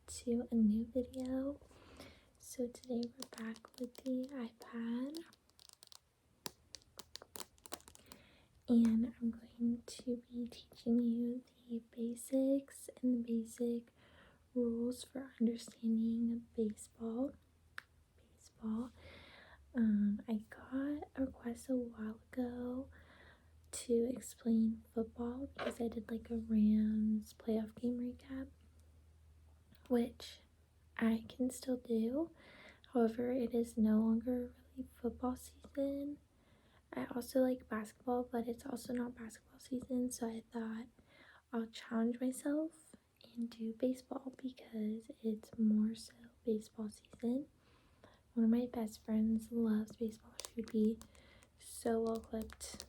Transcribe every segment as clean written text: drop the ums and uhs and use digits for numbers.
to a new video. So today we're back with the iPad, and I'm going to be teaching you the basics and the basic rules for understanding baseball. I got a request a while ago to explain football because I did like a Rams playoff game recap, which I can still do. However, it is no longer really football season. I also like basketball, but it's also not basketball season, so I thought I'll challenge myself and do baseball because it's more so baseball season. One of my best friends loves baseball. She would be so well equipped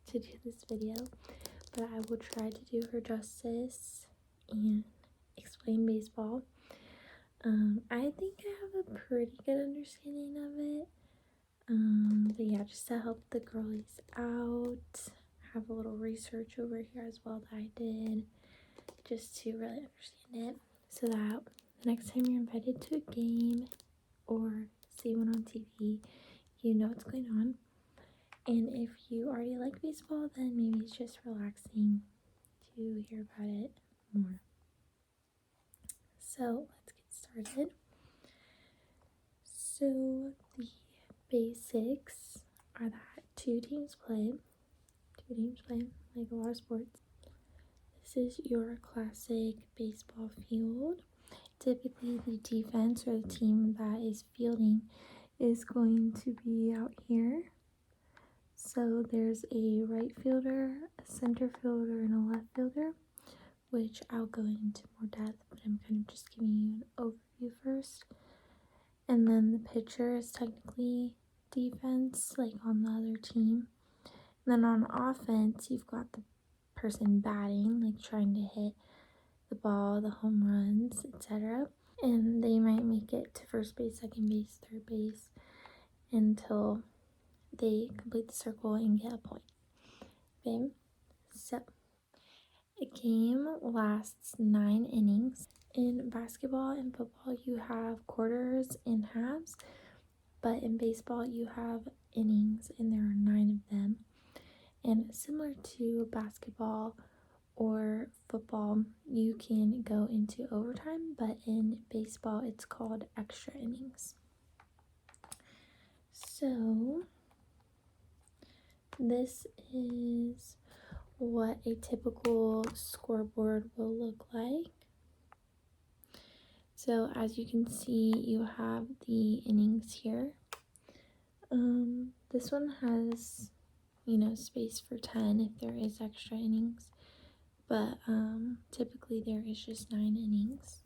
to do this video, but I will try to do her justice and explain baseball. I think I have a pretty good understanding of it. But yeah, just to help the girlies out, I have a little research over here as well that I did just to really understand it, so that the next time you're invited to a game or see one on TV, you know what's going on. And if you already like baseball, then maybe it's just relaxing to hear about it more. So let's get started. So the basics are that two teams play like a lot of sports. This is your classic baseball field. Typically the defense or the team that is fielding is going to be out here. So there's a right fielder, a center fielder, and a left fielder, which I'll go into more depth, but I'm kind of just giving you an overview first. And then the pitcher is technically defense, like on the other team. And then on offense, you've got the person batting, like trying to hit the ball, the home runs, etc. And they might make it to first base, second base, third base until they complete the circle and get a point. Okay, so a game lasts 9 innings. In basketball and football, you have quarters and halves, but in baseball, you have innings, and there are 9 of them. And similar to basketball or football, you can go into overtime, but in baseball, it's called extra innings. So this is what a typical scoreboard will look like. So as you can see, you have the innings here. This one has, space for 10 if there is extra innings, but typically there is just 9 innings.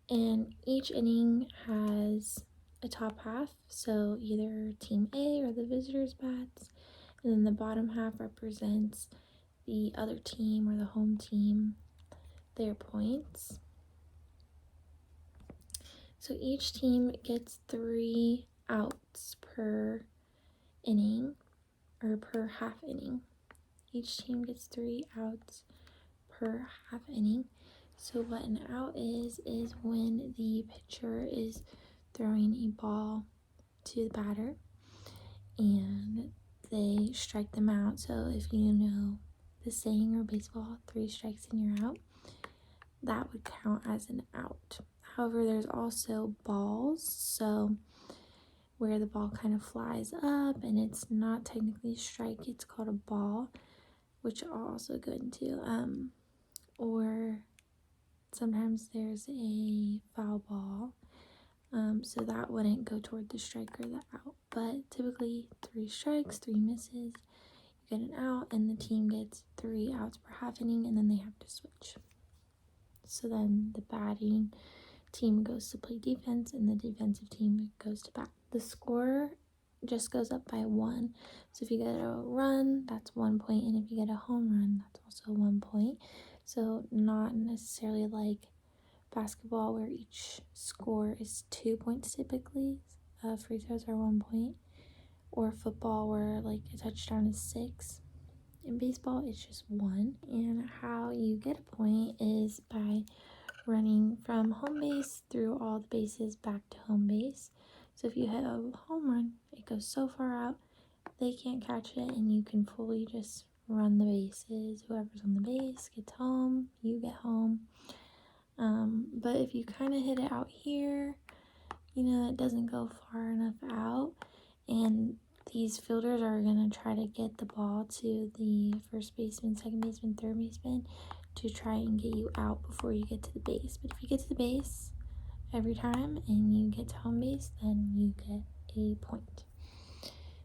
And each inning has a top half, so either team A or the visitors bats, and then the bottom half represents the other team or the home team, their points. So each team gets 3 outs per inning, or per half inning. Each team gets 3 outs per half inning. So what an out is when the pitcher is throwing a ball to the batter and they strike them out. So if you know the saying or baseball, 3 strikes and you're out, that would count as an out. However, there's also balls, so where the ball kind of flies up and it's not technically a strike, it's called a ball, which I'll also go into. Or sometimes there's a foul ball, so that wouldn't go toward the strike or the out. But typically 3 strikes, 3 misses, you get an out, and the team gets 3 outs per half inning, and then they have to switch. So then the batting team goes to play defense and the defensive team goes to bat. The score just goes up by 1. So if you get a run, that's 1 point, and if you get a home run, that's also 1 point. So not necessarily like basketball where each score is 2 points typically. Free throws are 1 point. Or football where like a touchdown is 6. In baseball, it's just 1. And how you get a point is by running from home base through all the bases back to home base. So if you hit a home run, it goes so far out, they can't catch it, and you can fully just run the bases. Whoever's on the base gets home, you get home. But if you kind of hit it out here, you know, it doesn't go far enough out, and these fielders are going to try to get the ball to the first baseman, second baseman, third baseman to try and get you out before you get to the base. But if you get to the base every time and you get to home base, then you get a point.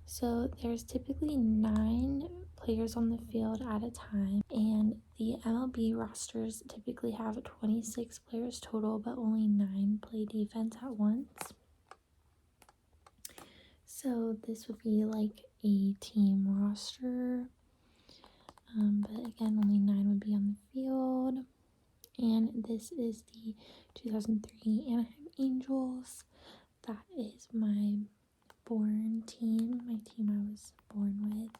So there's typically 9 players on the field at a time, and the MLB rosters typically have 26 players total, but only 9 play defense at once. So this would be like a team roster, but again, only 9 would be on the field. And this is the 2003 Anaheim Angels. That is my born team, my team I was born with.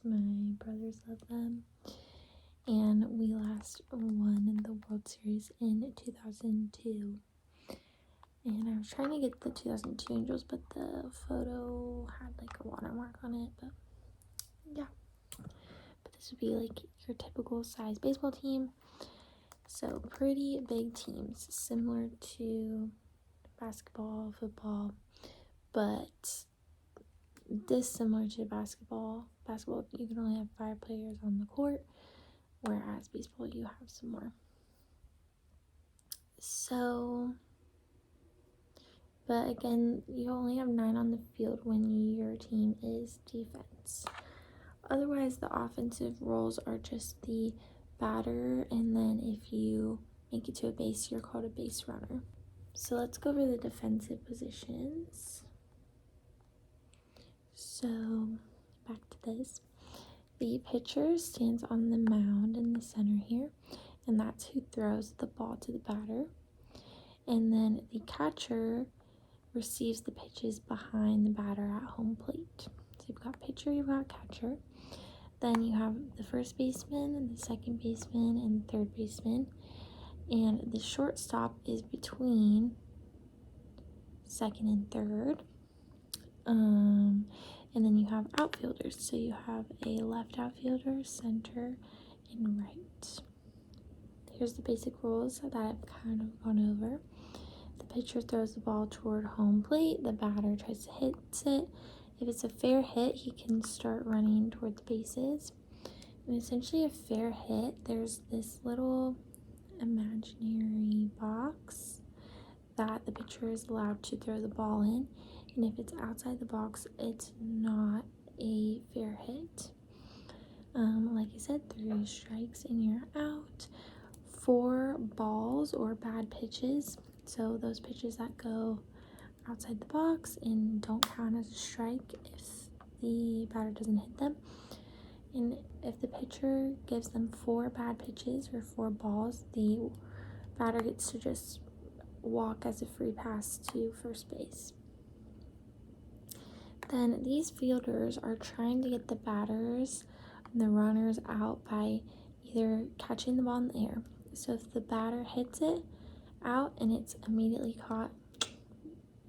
My brothers love them. And we last won the World Series in 2002. And I was trying to get the 2002 Angels, but the photo had like a watermark on it. But yeah. But this would be like your typical size baseball team. So pretty big teams, similar to basketball, football, but dissimilar to basketball. Basketball, you can only have 5 players on the court, whereas baseball, you have some more. So, but again, you only have 9 on the field when your team is defense. Otherwise, the offensive roles are just the batter, and then if you make it to a base, you're called a base runner. So let's go over the defensive positions. So back to this. The pitcher stands on the mound in the center here, and that's who throws the ball to the batter. And then the catcher receives the pitches behind the batter at home plate. So you've got pitcher, you've got catcher. Then you have the first baseman, and the second baseman, and the third baseman. And the shortstop is between second and third. And then you have outfielders. So you have a left outfielder, center, and right. Here's the basic rules that I've kind of gone over. The pitcher throws the ball toward home plate. The batter tries to hit it. If it's a fair hit, he can start running toward the bases. And essentially a fair hit, there's this little imaginary box that the pitcher is allowed to throw the ball in. And if it's outside the box, it's not a fair hit. Like I said, 3 strikes and you're out. 4 balls or bad pitches, so those pitches that go outside the box and don't count as a strike if the batter doesn't hit them. And if the pitcher gives them 4 bad pitches or 4 balls, the batter gets to just walk as a free pass to first base. Then these fielders are trying to get the batters and the runners out by either catching the ball in the air. So if the batter hits it out and it's immediately caught,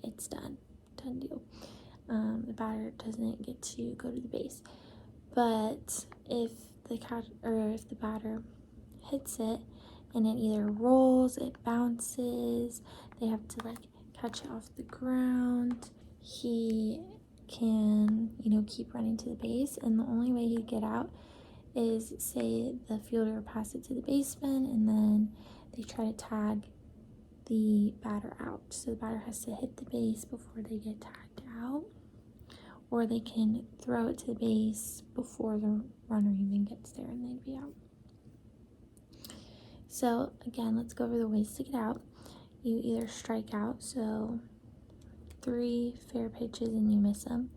it's done deal. The batter doesn't get to go to the base. But if the batter hits it and it either rolls, it bounces, they have to like catch it off the ground, he can, keep running to the base, and the only way he'd get out is, say, the fielder pass it to the baseman, and then they try to tag the batter out. So the batter has to hit the base before they get tagged out, or they can throw it to the base before the runner even gets there and they'd be out. So again, let's go over the ways to get out. You either strike out, so 3 fair pitches and you miss them.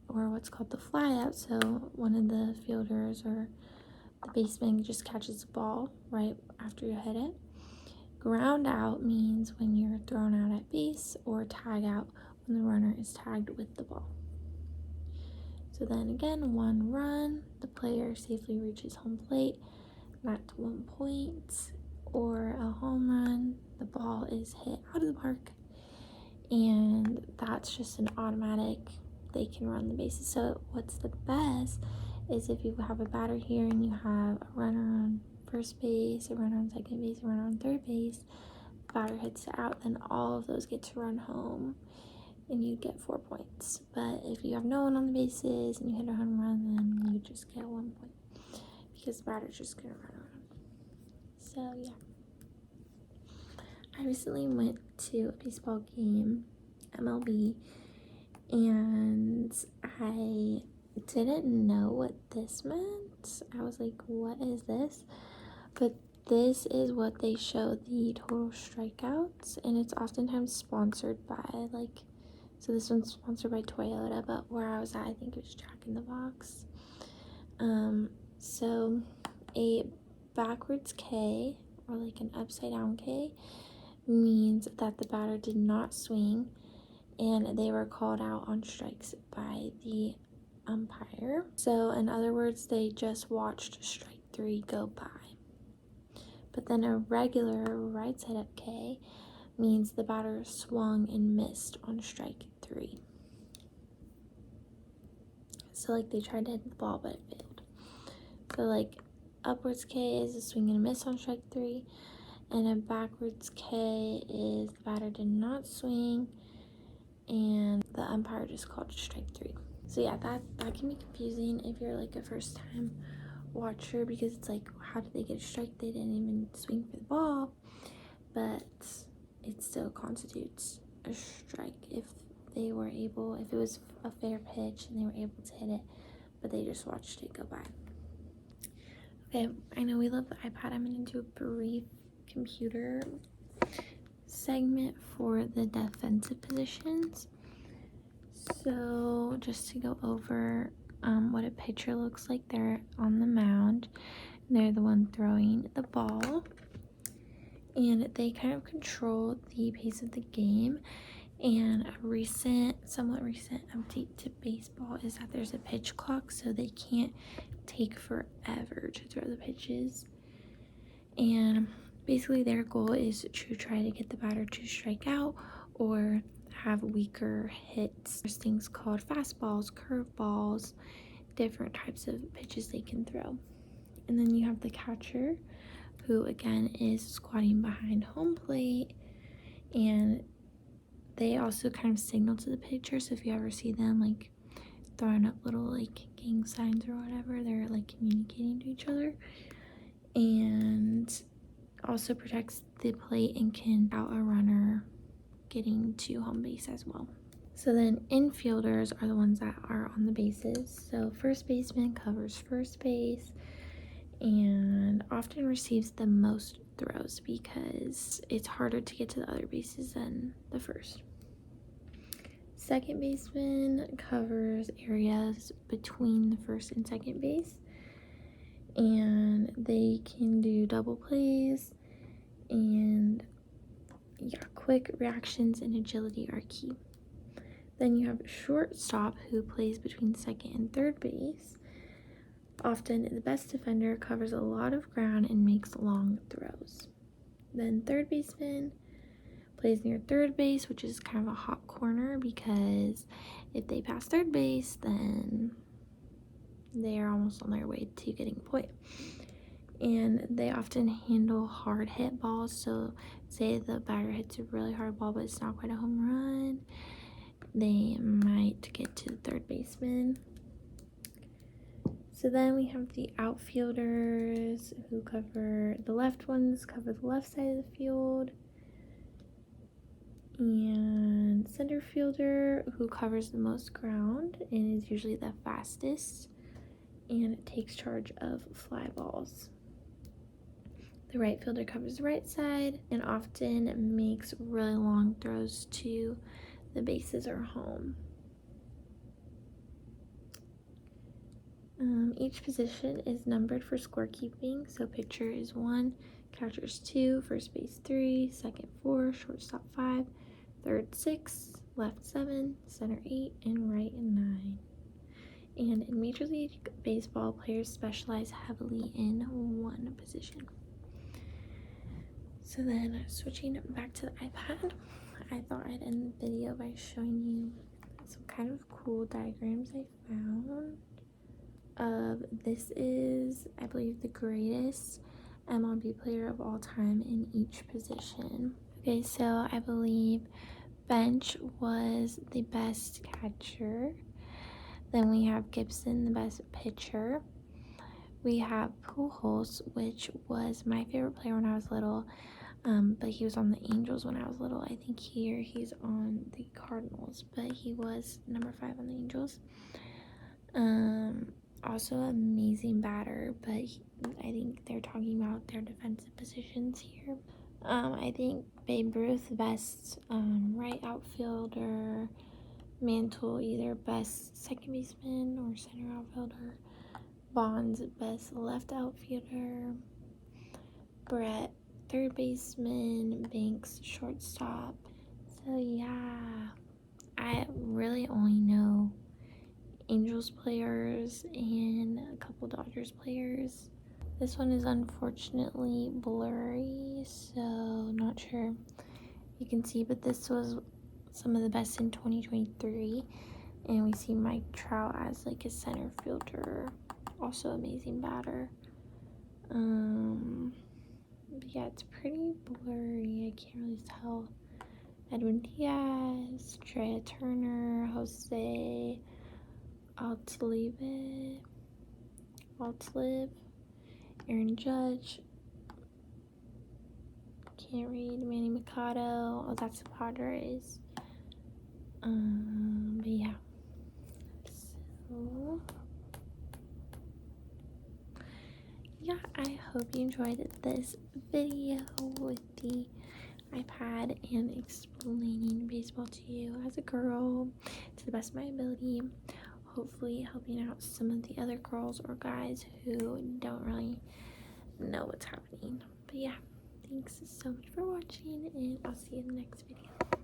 Or what's called the fly out, so one of the fielders or the baseman just catches the ball right after you hit it. Ground out means when you're thrown out at base, or tag out when the runner is tagged with the ball. So then again, 1 run, the player safely reaches home plate, that's 1 point, or a home run, the ball is hit out of the park, and that's just an automatic, they can run the bases. So what's the best is if you have a batter here and you have a runner on first base, a runner on second base, a runner on third base, batter hits it out, then all of those get to run home and you get 4 points. But if you have no one on the bases and you hit a home run, then you just get 1 point because the batter's just gonna run around. So yeah, I recently went to a baseball game, MLB, and I didn't know what this meant. I was like, what is this? But this is what they show the total strikeouts, and it's oftentimes sponsored by, like, so this one's sponsored by Toyota, but where I was at, I think it was Jack in the Box. So a backwards K, or like an upside down K, means that the batter did not swing and they were called out on strikes by the umpire. So in other words, they just watched strike 3 go by. But then a regular right side up K means the batter swung and missed on strike 3. So like they tried to hit the ball but it failed. So like upwards K is a swing and a miss on strike 3, and a backwards K is the batter did not swing and the umpire just called strike 3. So yeah, that can be confusing if you're like a first time watcher, because it's like, how did they get a strike? They didn't even swing for the ball. But it still constitutes a strike if they were able, if it was a fair pitch and they were able to hit it, but they just watched it go by. Okay, I know we love the iPad. I'm going to do a brief computer segment for the defensive positions. So just to go over what a pitcher looks like, they're on the mound. They're the one throwing the ball, and they kind of control the pace of the game. And a somewhat recent update to baseball is that there's a pitch clock, so they can't take forever to throw the pitches. And basically their goal is to try to get the batter to strike out or have weaker hits. There's things called fastballs, curveballs, different types of pitches they can throw. And then you have the catcher, who again is squatting behind home plate, and they also kind of signal to the pitcher. So if you ever see them like throwing up little like gang signs or whatever, they're like communicating to each other. And also protects the plate and can out a runner getting to home base as well. So then infielders are the ones that are on the bases. So first baseman covers first base and often receives the most throws because it's harder to get to the other bases than the first. Second baseman covers areas between the first and second base, and they can do double plays, and yeah, quick reactions and agility are key. Then you have a shortstop who plays between second and third base. Often the best defender covers a lot of ground and makes long throws. Then third baseman plays near third base, which is kind of a hot corner because if they pass third base, then they are almost on their way to getting a point. And they often handle hard hit balls. So say the batter hits a really hard ball but it's not quite a home run, they might get to the third baseman. So then we have the outfielders who cover the left ones, cover the left side of the field. And center fielder who covers the most ground and is usually the fastest and takes charge of fly balls. The right fielder covers the right side and often makes really long throws to the bases or home. Each position is numbered for scorekeeping. So pitcher is 1, catcher is 2, first base 3, second 4, shortstop 5, third 6, left 7, center 8, and right 9. And in Major League Baseball, players specialize heavily in one position. So then, switching back to the iPad, I thought I'd end the video by showing you some kind of cool diagrams I found. This is, I believe, the greatest MLB player of all time in each position. Okay, so I believe Bench was the best catcher. Then we have Gibson, the best pitcher. We have Pujols, which was my favorite player when I was little, but he was on the Angels when I was little. I think here he's on the Cardinals, but he was number 5 on the Angels. Also amazing batter, but I think they're talking about their defensive positions here. I think Babe Ruth, best right outfielder. Mantle, either best second baseman or center outfielder. Bonds, best left outfielder. Brett, third baseman. Banks, shortstop. So yeah, I really only know Angels players and a couple Dodgers players. This one is unfortunately blurry, so not sure you can see, but this was some of the best in 2023. And we see Mike Trout as like a center fielder, also amazing batter. But yeah, it's pretty blurry, I can't really tell. Edwin Diaz, Trea Turner, Jose Altlive, Aaron Judge, can't read, Manny Machado. Oh, that's the Padres. But yeah. So yeah, I hope you enjoyed this video with the iPad and explaining baseball to you as a girl to the best of my ability. Hopefully helping out some of the other girls or guys who don't really know what's happening. But yeah, thanks so much for watching, and I'll see you in the next video.